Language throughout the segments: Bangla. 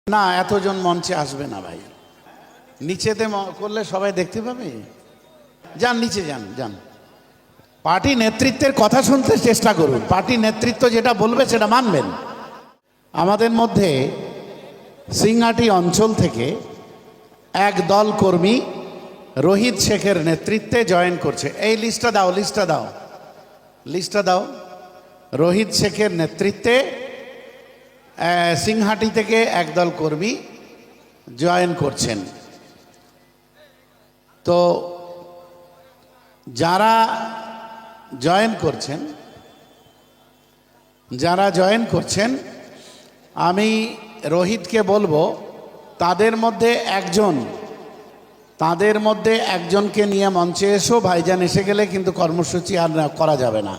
না, এতজন মঞ্চে আসবে না ভাই। নিচেতে করলে সবাই দেখতে পাবে। যান নিচে, যান যান। পার্টি নেতৃত্বের কথা শুনতে চেষ্টা করুন। পার্টি নেতৃত্ব যেটা বলবে সেটা মানবেন। আমাদের মধ্যে সিংহাটি অঞ্চল থেকে এক দল কর্মী রোহিত শেখের নেতৃত্বে জয়েন করছে। এই লিস্টটা দাও, লিস্টটা দাও, লিস্টটা দাও। রোহিত শেখের নেতৃত্বে সিংহাটি থেকে একদল কর্মী জয়েন করছেন। তো যারা জয়েন করছেন আমি রোহিতকে বলবো তাদের মধ্যে একজনকে নিয়ে মঞ্চে এসো। ভাইজান এসে গেলে কিন্তু কর্মসূচি আর করা যাবে না।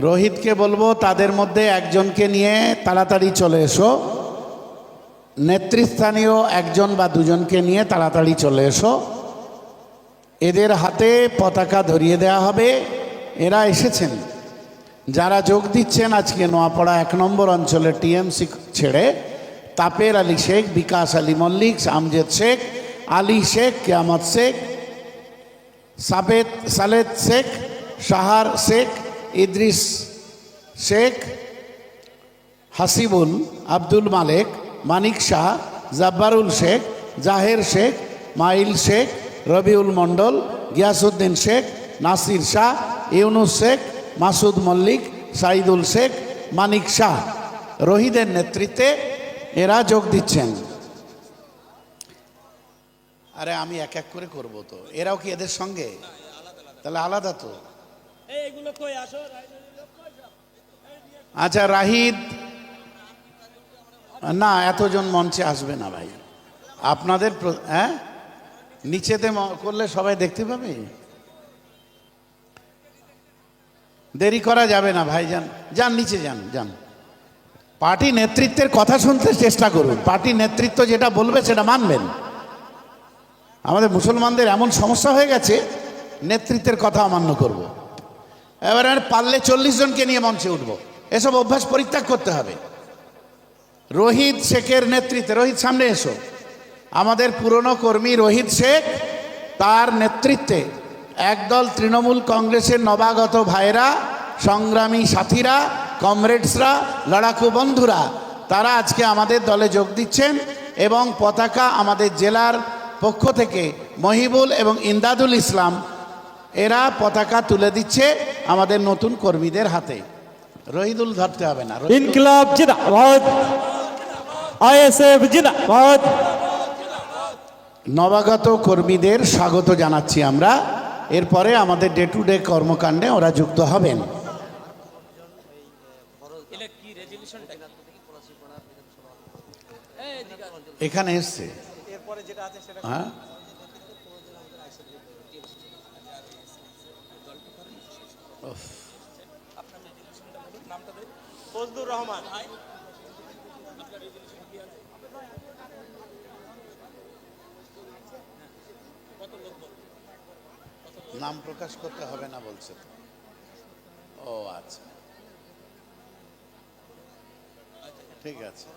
রোহিতকে বলবো তাদের মধ্যে একজনকে নিয়ে তাড়াতাড়ি চলে এসো। নেতৃস্থানীয় একজন বা দুজনকে নিয়ে তাড়াতাড়ি চলে এসো। এদের হাতে পতাকা ধরিয়ে দেওয়া হবে। এরা এসেছেন, যারা যোগ দিচ্ছেন আজকে নোয়াপাড়া 1 নম্বর অঞ্চলের টিএমসি ছেড়ে তাপের আলী শেখ, বিকাশ আলী মল্লিক, আমজেদ শেখ, আলী শেখ, কেয়ামত শেখ, সালেদ শেখ, শাহার শেখ, ইদ্রিস শেখ, হাসিবুল, আব্দুল মালেক, মানিক শাহ, জব্বারুল শেখ, জাহের শেখ, মাইল শেখ, রবিউল মণ্ডল, গিয়াসউদ্দিন শেখ, নাসির শাহ, ইউনুস শেখ, মাসুদ মল্লিক, সাইদুল শেখ, মানিক শাহ, রোহিতের নেতৃত্বে এরা যোগ দিচ্ছেন। আরে আমি এক এক করে করব তো, এরাও কি এদের সঙ্গে? তাহলে আলাদা তো। আচ্ছা রাহিদ, না এতজন মঞ্চে আসবে না ভাই। আপনাদের নিচেতে করলে সবাই দেখতে পাবে। দেরি করা যাবে না ভাই, যান যান নিচে, যান যান। পার্টি নেতৃত্বের কথা শুনতে চেষ্টা করুন। পার্টি নেতৃত্ব যেটা বলবে সেটা মানবেন। আমাদের মুসলমানদের এমন সমস্যা হয়ে গেছে, নেতৃত্বের কথা অমান্য করব। এবারে পারলে 40 জনকে নিয়ে মঞ্চে উঠবো। এসব অভ্যাস পরিত্যাগ করতে হবে। রোহিত শেখের নেতৃত্বে, রোহিত সামনে এসো। আমাদের পুরনো কর্মী রোহিত শেখ, তার নেতৃত্বে একদল তৃণমূল কংগ্রেসের নবাগত ভাইরা, সংগ্রামী সাথীরা, কমরেডসরা, লড়াকু বন্ধুরা, তারা আজকে আমাদের দলে যোগ দিচ্ছেন এবং পতাকা আমাদের জেলার পক্ষ থেকে মহিবুল এবং ইমদাদুল ইসলাম এরা পতাকা তুলে দিচ্ছে আমাদের নতুন কর্মীদের হাতে। রহিদুল ধরতে হবে না। ইনকিলাব জিন্দাবাদ, আইএসএফ জিন্দাবাদ। নবাগত কর্মীদের স্বাগত জানাচ্ছি আমরা। এরপরে আমাদের ডে টু ডে কর্মকাণ্ডে ওরা যুক্ত হবেন। এখানে এসছে হ্যাঁ, নাম প্রকাশ করতে হবে না বলছে তো। ও আচ্ছা, ঠিক আছে।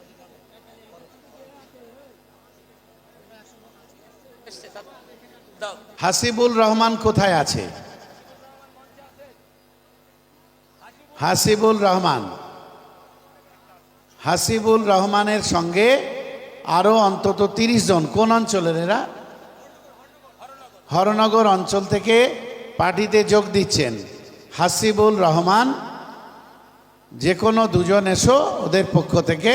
হাসিবুল রহমান কোথায় আছে? হাসিবুল রহমানের সঙ্গে আরো অন্তত 30 জন। কোন অঞ্চলের এরা? হরনগর অঞ্চল থেকে পার্টিতে যোগ দিচ্ছেন। হাসিবুল রহমান, যে কোনো দুজন এসো। ওদের পক্ষ থেকে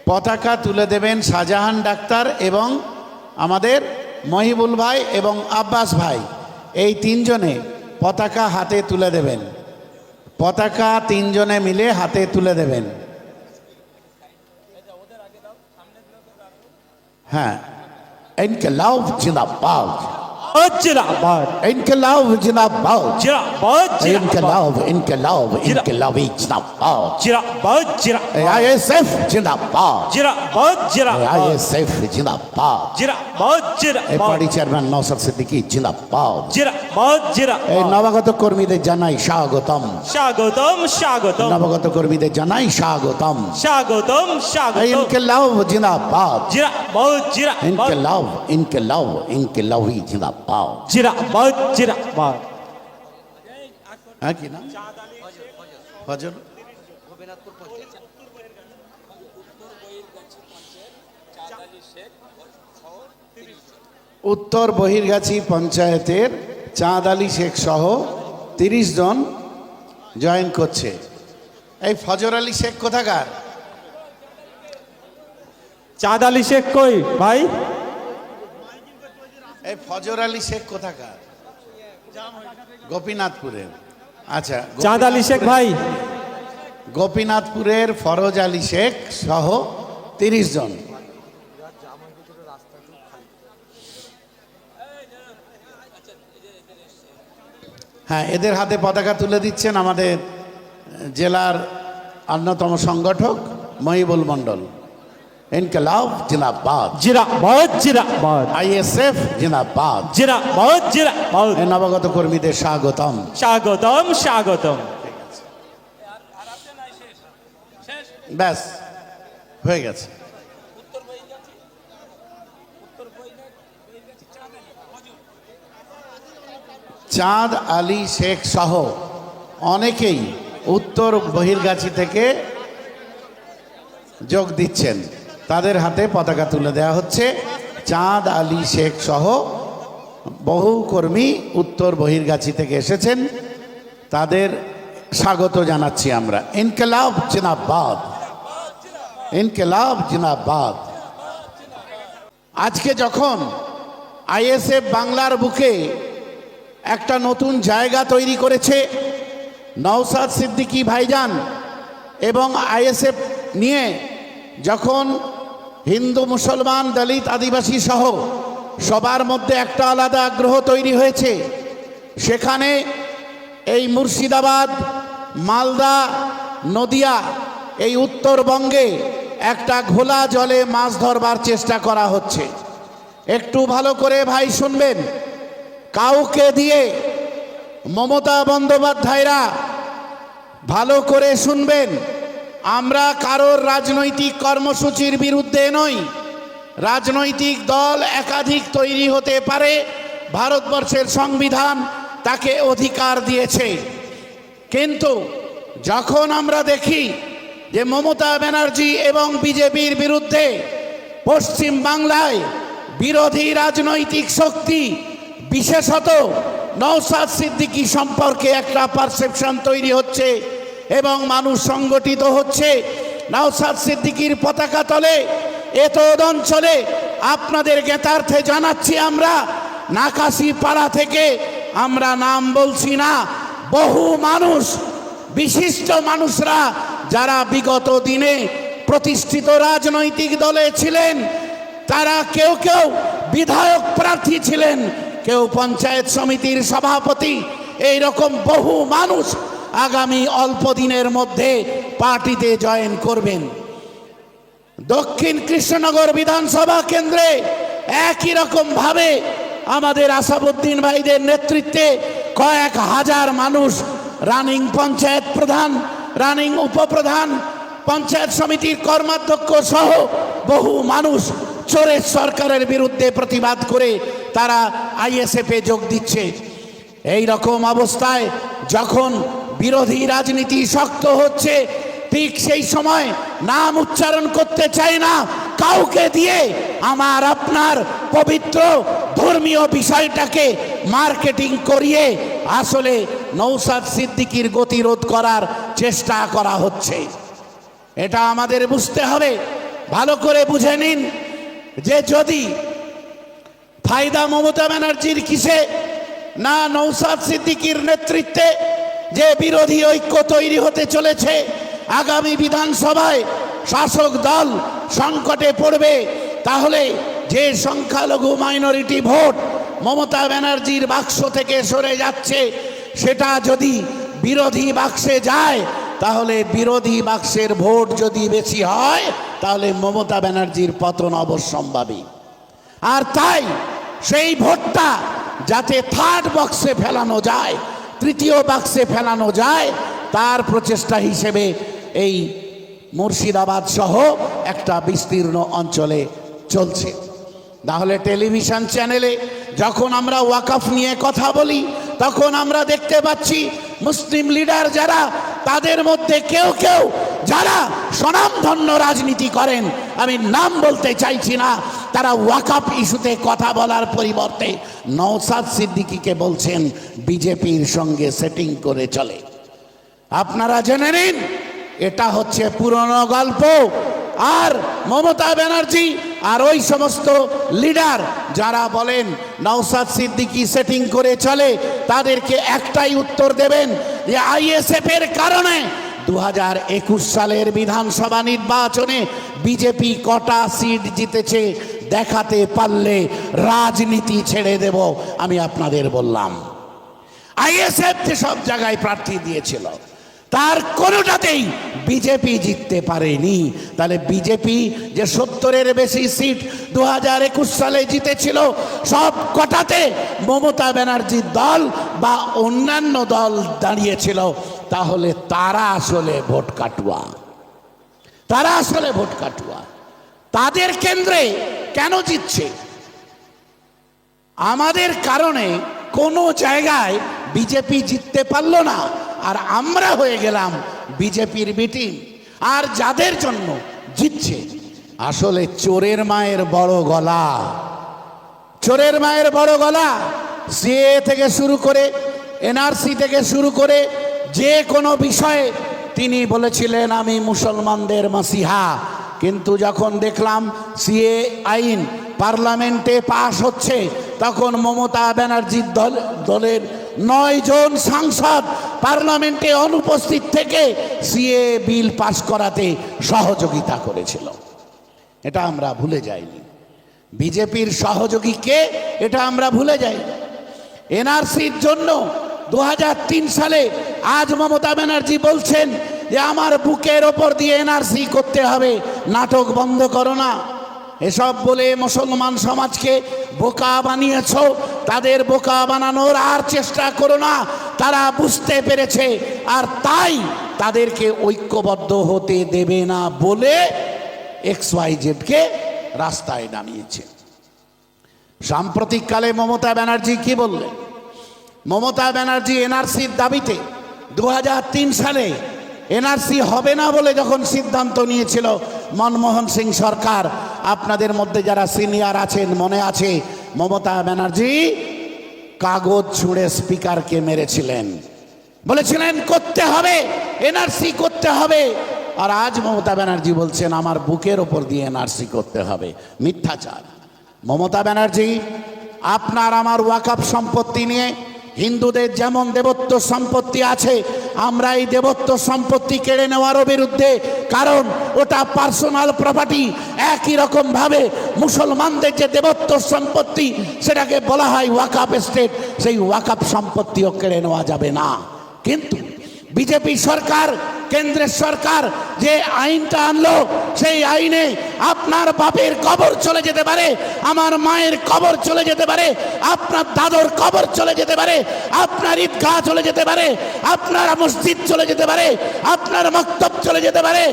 পতাকা তুলে দেবেন শাহজাহান ডাক্তার এবং আমাদের মহিবুল ভাই এবং আব্বাস ভাই। এই 3 জনে পতাকা হাতে তুলে দেবেন। পতাকা 3 জনে মিলে হাতে তুলে দেবেন। হ্যাঁ, ইনকিলাব জিন্দাবাদ, जिंदाबाद इनकलाब जिंदाबाद जिंदाबाद इनकलाब इनकलाब इनकलाबी जिंदाबाद जिंदाबाद जिंदाबाद आईएसएफ जिंदाबाद जिंदाबाद जिंदाबाद आईएसएफ जिंदाबाद जिंदाबाद এই जिंदाबाद পার্টি চেয়ারম্যান নওশাদ সিদ্দিকী জিন্দাবাদ। जिंदाबाद এই जिंदाबाद নবাগত কর্মীদের জানাই স্বাগতম, स्वागतम स्वागतम নবাগত কর্মীদের জানাই স্বাগতম। स्वागतम এই स्वागतम ইনকিলাব জিন্দাবাদ, जिंदाबाद जिंदाबाद ইনকিলাব ইনকিলাব ইনকিলাবি জিন্দাবাদ। जिंदाबाद जिंदाबाद হ্যাঁ কি না ফজর উত্তর বহিরগাছি পঞ্চায়েতের চাঁদ আলী শেখ সহ 30 জন জয়েন করছে। এই ফজর আলী শেখ কোথাকার? चाँद अली शेख कोई भाई এই ফজর আলী শেখ কোথাকার? গোপীনাথপুরের। আচ্ছা, चाँद अली शेख भाई গোপীনাথপুরের ফরজ আলী শেখ সহ 30 জন। হ্যাঁ, এদের হাতে পতাকা তুলে দিচ্ছেন আমাদের জেলার অন্যতম সংগঠক মহিবুল মণ্ডল। ইনকলাব জিন্দাবাদ, जिंदाबाद जिंदाबाद আইএসএফ জিন্দাবাদ। जिंदाबाद जिंदाबाद এই নবাগত কর্মীদের স্বাগতম। स्वागतम स्वागतम ব্যাস হয়ে গেছে। চাঁদ আলী শেখ সহ অনেকেই উত্তর বহিরগাছি থেকে যোগ দিচ্ছেন, তাদের হাতে পতাকা তুলে দেওয়া হচ্ছে। চাঁদ আলী শেখ সহ বহু কর্মী উত্তর বহিরগাছি থেকে এসেছেন, তাদের স্বাগত জানাচ্ছি আমরা। ইনকলাব জিন্দাবাদ, ইনকলাব জিন্দাবাদ। আজকে যখন আইএসএফ বাংলার বুকে একটা নতুন জায়গা তৈরি করেছে, নওশাদ সিদ্দিকী ভাইজান এবং আইএসএফ নিয়ে যখন হিন্দু মুসলমান দলিত আদিবাসী সহ সবার মধ্যে একটা আলাদা আগ্রহ তৈরি হয়েছে, সেখানে এই মুর্শিদাবাদ, মালদা, নদিয়া, এই উত্তরবঙ্গে একটা ঘোলা জলে মাছ ধরবার চেষ্টা করা হচ্ছে। একটু ভালো করে ভাই শুনবেন, কাউকে দিয়ে মমতা বন্দ্যোপাধ্যায়রা ভালো করে শুনবেন, আমরা কারোর রাজনৈতিক কর্মসূচির বিরুদ্ধে নই। রাজনৈতিক দল একাধিক তৈরি হতে পারে, ভারতবর্ষের সংবিধান তাকে অধিকার দিয়েছে। কিন্তু যখন আমরা দেখি যে মমতা ব্যানার্জি এবং বিজেপির বিরুদ্ধে পশ্চিম বাংলায় বিরোধী রাজনৈতিক শক্তি, বিশেষত নওশাদ সিদ্দিকী সম্পর্কে একটা পারসেপশন তৈরি হচ্ছে এবং মানুষ সংগঠিত হচ্ছে, নওশাদ সিদ্দিকীর পতাকা তলে এতদ অঞ্চলে আপনাদের জ্ঞাতার্থে জানাচ্ছি, আমরা নাকাশি পাড়া থেকে, আমরা নাম বলছি না, বহু মানুষ, বিশিষ্ট মানুষরা যারা বিগত দিনে প্রতিষ্ঠিত রাজনৈতিক দলে ছিলেন, তারা কেউ কেউ বিধায়ক প্রার্থী ছিলেন, কেউ পঞ্চায়েত সমিতির সভাপতি, এই রকম বহু মানুষ আগামী অল্প দিনের মধ্যে পার্টিতে জয়েন করবেন। দক্ষিণ কৃষ্ণনগর বিধানসভা কেন্দ্রে একই রকম ভাবে আমাদের আসাদুদ্দিন ভাইদের নেতৃত্বে কয়েক হাজার মানুষ, রানিং পঞ্চায়েত প্রধান, রানিং উপপ্রধান, পঞ্চায়েত সমিতির কর্মাধ্যক্ষ সহ বহু মানুষ চোরের সরকারের বিরুদ্ধে প্রতিবাদ করে তারা আইএসএফে যোগ দিচ্ছে। এই রকম অবস্থায় যখন বিরোধী রাজনীতি শক্ত হচ্ছে, ঠিক সেই সময় নাম উচ্চারণ করতে চাই না কাউকে দিয়ে আমার আপনার পবিত্র ধর্মীয় বিষয়টাকে মার্কেটিং করিয়ে আসলে নওশাদ সিদ্দিকীর গতিরোধ করার চেষ্টা করা হচ্ছে। এটা আমাদের বুঝতে হবে। ভালো করে বুঝে নিন যে যদি ফায়দা মমতা ব্যানার্জির কিসে না নওশাদ সিদ্দিকীর নেতৃত্বে যে বিরোধী ঐক্য তৈরি হতে চলেছে, আগামী বিধানসভায় শাসক দল সংকটে পড়বে, তাহলে যে সংখ্যালঘু মাইনরিটি ভোট মমতা ব্যানার্জির বাক্স থেকে সরে যাচ্ছে, সেটা যদি বিরোধী বাক্সে যায়, তাহলে বিরোধী বাক্সের ভোট যদি বেশি হয়, তাহলে মমতা ব্যানার্জির পতন অবশ্যম্ভাবী। আর তাই সেই ভোটটা যাতে থার্ড বক্সে ফেলানো যায়, তৃতীয় বাক্সে ফেলানো যায়, তার প্রচেষ্টা হিসেবে এই মুর্শিদাবাদ সহ একটা বিস্তীর্ণ অঞ্চলে চলছে। তাহলে টেলিভিশন চ্যানেলে যখন আমরা ওয়াকফ নিয়ে কথা বলি, তখন আমরা দেখতে পাচ্ছি মুসলিম লিডার যারা, তাদের মধ্যে কেউ কেউ যারা স্বনামধন্য রাজনীতি করেন, আমি নাম বলতে চাইছি না, তারা ওয়াকফ ইস্যুতে কথা বলার পরিবর্তে নওশাদ সিদ্দিকীকে বলছেন বিজেপির সঙ্গে সেটিং করে চলে। আপনারা জেনে নিন, এটা হচ্ছে পুরনো গল্প। আর মমতা ব্যানার্জি আর ওই সমস্ত লিডার যারা বলেন নওশাদ সিদ্দিকী সেটিং করে চলে, তাদেরকে একটাই উত্তর দেবেন যে আইএসএফ এর কারণে 2021 সালের বিধানসভা নির্বাচনে বিজেপি কটা সিট জিতেছে দেখাতে পারলে রাজনীতি ছেড়ে দেব। আমি আপনাদের বললাম, আইএসএফ যে সব জায়গায় প্রার্থী দিয়েছিল, তার কোনোটাতেই বিজেপি জিততে পারেনি। তাহলে বিজেপি যে 70-এর বেশি সিট 2021 সালে জিতেছিল, সব কটাতে মমতা ব্যানার্জির দল বা অন্যান্য দল দাঁড়িয়েছিল। তাহলে তারা আসলে ভোট কাটুয়া, তারা আসলে ভোট কাটুয়া। তাদের কেন্দ্রে কেন জিতছে? আমাদের কারণে কোনো জায়গায় বিজেপি জিততে পারলো না, আর আমরা হয়ে গেলাম বিজেপির মিটিং। আর যাদের জন্য জিতছে, আসলে চোরের মায়ের বড় গলা, চোরের মায়ের বড় গলা। সিএ থেকে শুরু করে, এনআরসি থেকে শুরু করে যে কোনো বিষয়ে তিনি বলেছিলেন আমি মুসলমানদের মাসিহা। কিন্তু যখন দেখলাম সিএ আইন পার্লামেন্টে পাশ হচ্ছে, তখন মমতা ব্যানার্জির দলের 9 জন সাংসদ পার্লামেন্টে অনুপস্থিত থেকে সিএ বিল পাশ করাতে সহযোগিতা করেছিল। এটা আমরা ভুলে যাইনি। বিজেপির সহযোগী কে, এটা আমরা ভুলে যাই। এনআরসির জন্য 2003 সালে আজ মমতা ব্যানার্জি বলছেন যে আমার বুকের ওপর দিয়ে এনআরসি করতে হবে, নাটক বন্ধ করো না। এসব বলে মুসলমান সমাজকে বোকা বানিয়েছ, তাদের বোকা বানানোর আর চেষ্টা করো না। তারা বুঝতে পেরেছে, আর তাই তাদেরকে ঐক্যবদ্ধ হতে দেবে না বলে XYZ-কে রাস্তায় নামিয়েছে। সাম্প্রতিককালে মমতা ব্যানার্জি কি বললেন? মমতা ব্যানার্জি এনআরসির দাবিতে 2003 সালে এনআরসি হবে না বলে যখন সিদ্ধান্ত নিয়েছিল মনমোহন সিং সরকার, আপনাদের মধ্যে যারা সিনিয়র আছেন মনে আছে, মমতা ব্যানার্জি কাগজ ছুঁড়ে স্পিকারকে মেরেছিলেন, বলেছিলেন করতে হবে, এনআরসি করতে হবে। আর আজ মমতা ব্যানার্জি বলছেন আমার বুকের ওপর দিয়ে এনআরসি করতে হবে। মিথ্যাচার। মমতা ব্যানার্জি, আপনার আমার ওয়াকফ সম্পত্তি নিয়ে হিন্দুদের যেমন দেবত্ব সম্পত্তি আছে, আমরা এই দেবত্ব সম্পত্তি কেড়ে নেওয়ারও বিরুদ্ধে, কারণ ওটা পার্সোনাল প্রপার্টি। একই রকম ভাবে মুসলমানদের যে দেবত্ব সম্পত্তি, সেটাকে বলা হয় ওয়াকফ এস্টেট, সেই ওয়াকফ সম্পত্তিও কেড়ে নেওয়া যাবে না। কিন্তু বিজেপি সরকার, কেন্দ্রের সরকার যে আইনটা আনলো, সেই আইনে আপনার বাপের কবর চলে যেতে পারে, আমার মায়ের কবর চলে যেতে পারে, আপনার দাদর কবর চলে যেতে পারে, আপনার ঈদগাহ চলে যেতে পারে, আপনার মসজিদ চলে যেতে পারে, আপনার মক্তব চলে যেতে পারে,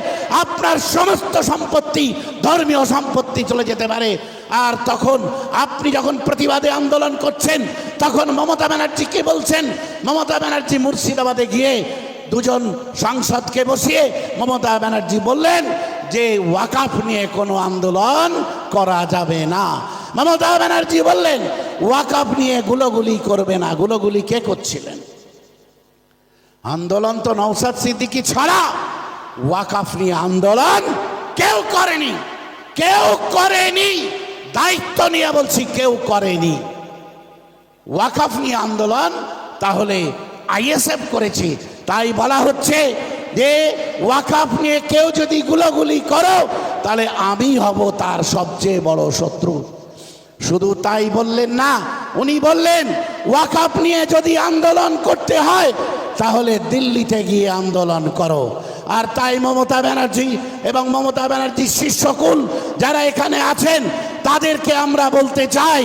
আপনার সমস্ত সম্পত্তি, ধর্মীয় সম্পত্তি চলে যেতে পারে। আর তখন আপনি যখন প্রতিবাদে আন্দোলন করছেন, তখন মমতা ব্যানার্জি কি বলছেন? মমতা ব্যানার্জি মুর্শিদাবাদে গিয়ে 2 জন সাংসদকে বসিয়ে মমতা ব্যানার্জি বললেন যে ওয়াকফ নিয়ে কোনো আন্দোলন করা যাবে না। মমতা ব্যানার্জি বললেন ওয়াকফ নিয়ে গুলোগুলি করবে না। গুলোগুলি কে করছিলেন? আন্দোলন তো নওশাদ সিদ্দিকী ছাড়া ওয়াকফ নিয়ে আন্দোলন কেউ করেনি, কেউ করেনি। দায়িত্ব নিয়ে বলছি, কেউ করেনি। ওয়াকফ নিয়ে আন্দোলন তাহলে আইএসএফ করেছে। তাই বলা হচ্ছে যে ওয়াকফ নিয়ে কেউ যদি গুলোগুলি করো, তাহলে আমি হব তার সবচেয়ে বড় শত্রু। শুধু তাই বললেন না, উনি বললেন ওয়াকফ নিয়ে যদি আন্দোলন করতে হয় তাহলে দিল্লিতে গিয়ে আন্দোলন করো। আর তাই মমতা ব্যানার্জি এবং মমতা ব্যানার্জির শিষ্যকুল যারা এখানে আছেন তাদেরকে আমরা বলতে চাই,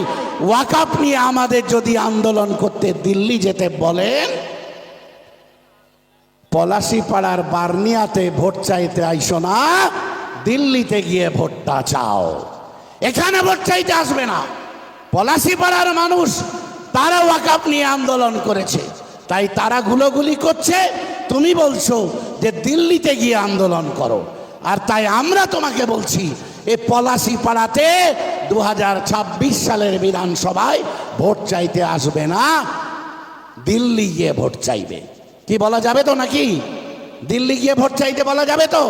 ওয়াকফ নিয়ে আমাদের যদি আন্দোলন করতে দিল্লি যেতে বলেন, পলাশীপাড়ার বার্নিয়াতে ভোট চাইতে আইসো না, দিল্লিতে গিয়ে ভোটটা চাও। এখানে ভোট চাইতে আসবে না। পলাশীপাড়ার মানুষ তারা ওয়াকফ নিয়ে আন্দোলন করেছে, তাই তারা গুলোগুলি করছে, তুমি বলছো যে দিল্লিতে গিয়ে আন্দোলন করো। আর তাই আমরা তোমাকে বলছি এ পলাশীপাড়াতে 2026 সালের বিধানসভায় ভোট চাইতে আসবে না, দিল্লি গিয়ে ভোট চাইবে। কি বলা যাবে তো নাকি? দিল্লি গিয়ে ভোট চাইতে বলা যাবে তো?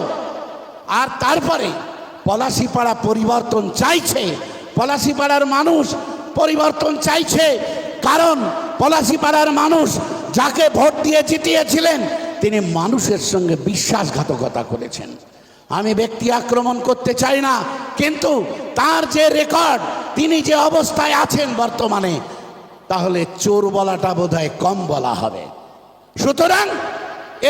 আর তারপরে পলাশীপাড়া পরিবর্তন চাইছে, পলাশীপাড়ার মানুষ পরিবর্তন চাইছে, কারণ পলাশীপাড়ার মানুষ যাকে ভোট দিয়ে জিতিয়েছিলেন তিনি মানুষের সঙ্গে বিশ্বাসঘাতকতা করেছেন। আমি ব্যক্তি আক্রমণ করতে চাই না, কিন্তু তার যে রেকর্ড, তিনি যে অবস্থায় আছেন বর্তমানে, তাহলে চোর বলাটা বোধহয় কম বলা হবে। সুতরাং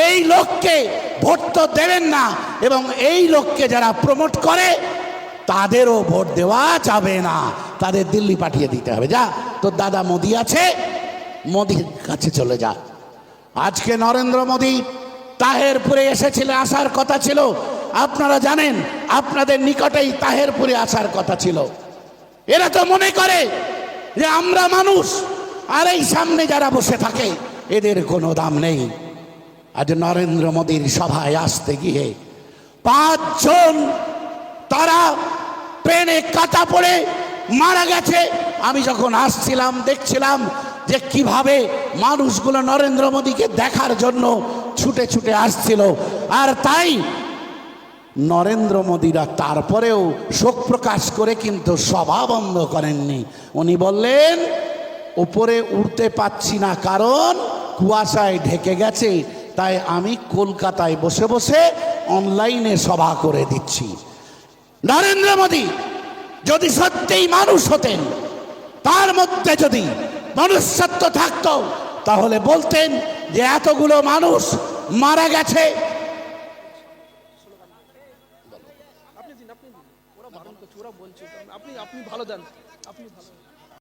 এই লোককে ভোট তো দেবেন না, এবং এই লোককে যারা প্রমোট করে তাদেরও ভোট দেওয়া যাবে না, তাদের দিল্লি পাঠিয়ে দিতে হবে। যা, তোর দাদা মোদি আছে, মোদির কাছে চলে যা। আজকে নরেন্দ্র মোদি তাহেরপুরে এসেছিল, আসার কথা ছিল। আপনারা জানেন আপনাদের নিকটেই তাহেরপুরে আসার কথা ছিল। এরা তো মনে করে যে আমরা মানুষ, আর এই সামনে যারা বসে থাকে এদের কোনো দাম নেই। আজ নরেন্দ্র মোদীর সভায় আসতে গিয়ে 5 জন তারা ট্রেনে কাটা পড়ে মারা গেছে। আমি যখন আসছিলাম দেখছিলাম যে কিভাবে মানুষগুলো নরেন্দ্র মোদীকে দেখার জন্য ছুটে ছুটে আসছিল। আর তাই নরেন্দ্র মোদীরা তারপরেও শোক প্রকাশ করে কিন্তু সভা বন্ধ করেননি। উনি বললেন উপরে উঠতে পাচ্ছি না, কারণ কুয়াশায় ঢেকে গেছে, তাই আমি কলকাতায় বসে বসে অনলাইনে সভা করে দিচ্ছি। নরেন্দ্র মোদী যদি সত্যিই মানুষ হতেন, তার মধ্যে যদি মনুষ্যত্ব থাকতো, তাহলে বলতেন যে এতগুলো মানুষ মারা গেছে, আপনি দিন, ওরা বারণ করছে, ওরা বলছে, আপনি ভালো দেন, আপনি ভালো।